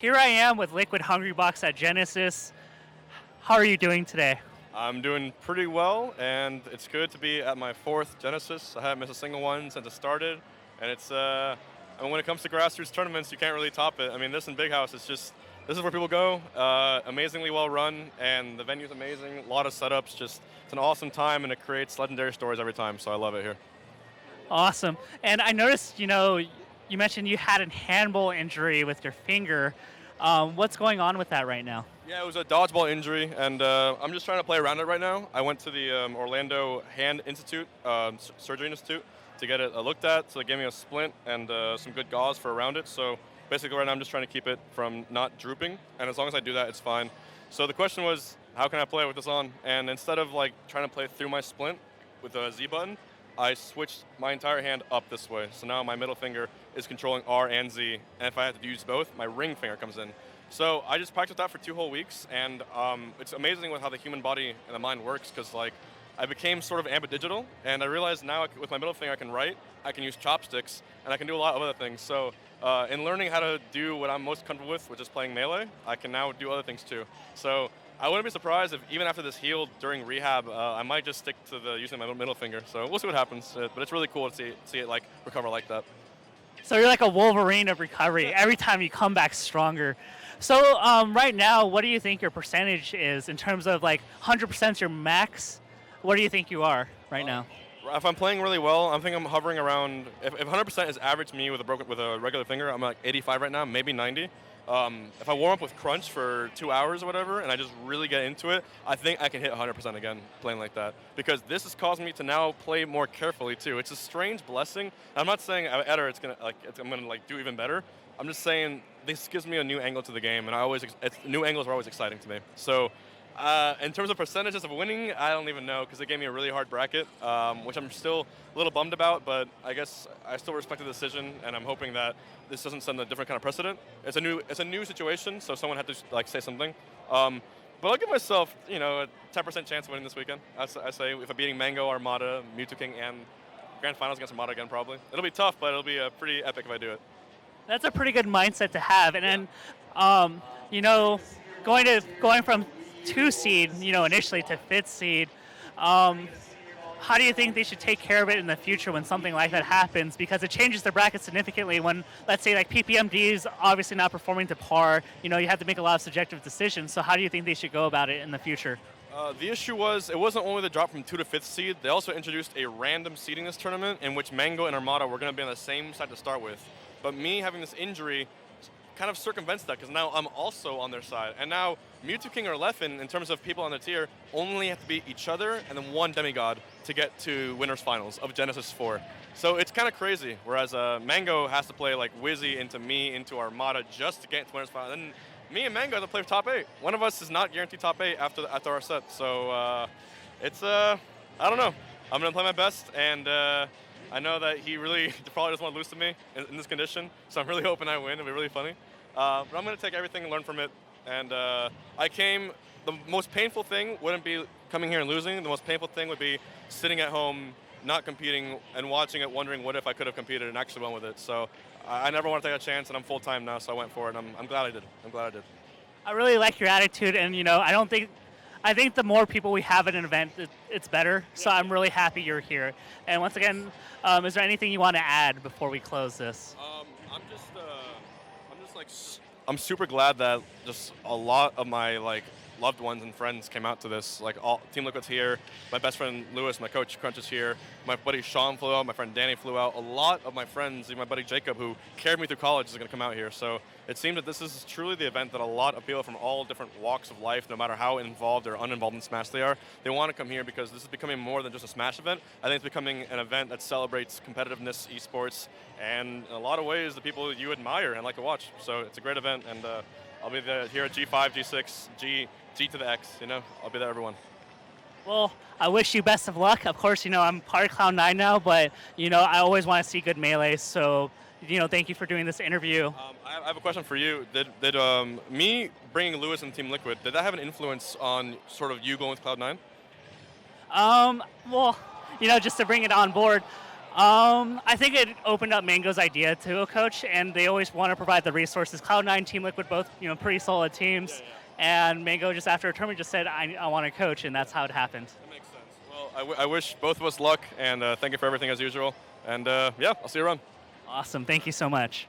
Here I am with Liquid HungryBox at Genesis. How are you doing today? I'm doing pretty well, and it's good to be at my fourth Genesis. I haven't missed a single one since it started, and I mean, when it comes to grassroots tournaments, you can't really top it. I mean, this in Big House, this is where people go. Amazingly well run, and the venue's amazing. A lot of setups, just it's an awesome time, and it creates legendary stories every time. So I love it here. Awesome. And I noticed, you mentioned you had a handball injury with your finger. What's going on with that right now? Yeah, it was a dodgeball injury, and I'm just trying to play around it right now. I went to the Orlando Hand Institute, Surgery Institute, to get it looked at. So they gave me a splint and some good gauze for around it. So basically, right now I'm just trying to keep it from not drooping, and as long as I do that, it's fine. So the question was, how can I play with this on? And instead of like trying to play through my splint with a Z button, I switched my entire hand up this way. So now my middle finger is controlling R and Z, and if I have to use both, my ring finger comes in. So I just practiced that for 2 whole weeks, and it's amazing with how the human body and the mind works, because like I became sort of ambidigital, and I realized now with my middle finger I can write, I can use chopsticks, and I can do a lot of other things. So in learning how to do what I'm most comfortable with, which is playing Melee, I can now do other things too. So I wouldn't be surprised if even after this healed during rehab, I might just stick to the using my middle finger. So we'll see what happens. But it's really cool to see it like recover like that. So you're like a Wolverine of recovery. Every time you come back stronger. So right now, what do you think your percentage is in terms of like 100% your max? What do you think you are right now? If I'm playing really well, I think I'm hovering around. If 100% is average me with a regular finger, I'm like 85 right now, maybe 90. If I warm up with crunch for 2 hours or whatever, and I just really get into it, I think I can hit 100% again playing like that. Because this has caused me to now play more carefully too. It's a strange blessing. I'm not saying at Eder I'm gonna like do even better. I'm just saying this gives me a new angle to the game, and new angles are always exciting to me. So. In terms of percentages of winning, I don't even know, because they gave me a really hard bracket, which I'm still a little bummed about, but I guess I still respect the decision, and I'm hoping that this doesn't send a different kind of precedent. It's a new situation, so someone had to like say something. But I'll give myself, a 10% chance of winning this weekend. I say if I'm beating Mango, Armada, Mewtwo King, and Grand Finals against Armada again, probably. It'll be tough, but it'll be pretty epic if I do it. That's a pretty good mindset to have. And then, you know, going from 2 seed, initially to 5th seed. How do you think they should take care of it in the future when something like that happens? Because it changes the bracket significantly when, let's say, like PPMD is obviously not performing to par. You have to make a lot of subjective decisions. So how do you think they should go about it in the future? The issue was it wasn't only the drop from 2 to 5th seed. They also introduced a random seeding this tournament in which Mango and Armada were going to be on the same side to start with. But me having this injury kind of circumvents that, because now I'm also on their side. And now Mewtwo King or Leffen, in terms of people on the tier, only have to beat each other and then one demigod to get to winners finals of Genesis 4. So it's kind of crazy. Whereas Mango has to play like Wizzy into me, into Armada just to get into winners finals. And me and Mango have to play for top 8. One of us is not guaranteed top 8 after our set. So it's, I don't know. I'm going to play my best, and I know that he really probably doesn't want to lose to me in this condition, so I'm really hoping I win. It'll be really funny. But I'm going to take everything and learn from it. And the most painful thing wouldn't be coming here and losing. The most painful thing would be sitting at home, not competing, and watching it, wondering what if I could have competed and actually won with it. So I never want to take a chance, and I'm full-time now, so I went for it. And I'm glad I did. I really like your attitude, and I think the more people we have at an event, it's better. So I'm really happy you're here. And once again, is there anything you want to add before we close this? I'm super glad that just a lot of my loved ones and friends came out to this. Like all Team Liquid's here, my best friend Lewis, my coach Crunch is here, my buddy Sean flew out, my friend Danny flew out. A lot of my friends, even my buddy Jacob, who carried me through college, is going to come out here. So it seems that this is truly the event that a lot of people from all different walks of life, no matter how involved or uninvolved in Smash they are, they want to come here because this is becoming more than just a Smash event. I think it's becoming an event that celebrates competitiveness, esports, and in a lot of ways the people you admire and like to watch. So it's a great event, and I'll be here at G5, G6, G to the X, I'll be there, everyone. Well, I wish you best of luck. Of course, I'm part of Cloud9 now, but, I always want to see good Melee. So, thank you for doing this interview. I have a question for you. Did me bringing Lewis and Team Liquid, did that have an influence on sort of you going with Cloud9? Well, just to bring it on board, I think it opened up Mango's idea to a coach, and they always want to provide the resources. Cloud9, Team Liquid, both pretty solid teams, and Mango just after a tournament just said, I want to coach, and that's how it happened. That makes sense. Well, I wish both of us luck, and thank you for everything as usual. And yeah, I'll see you around. Awesome. Thank you so much.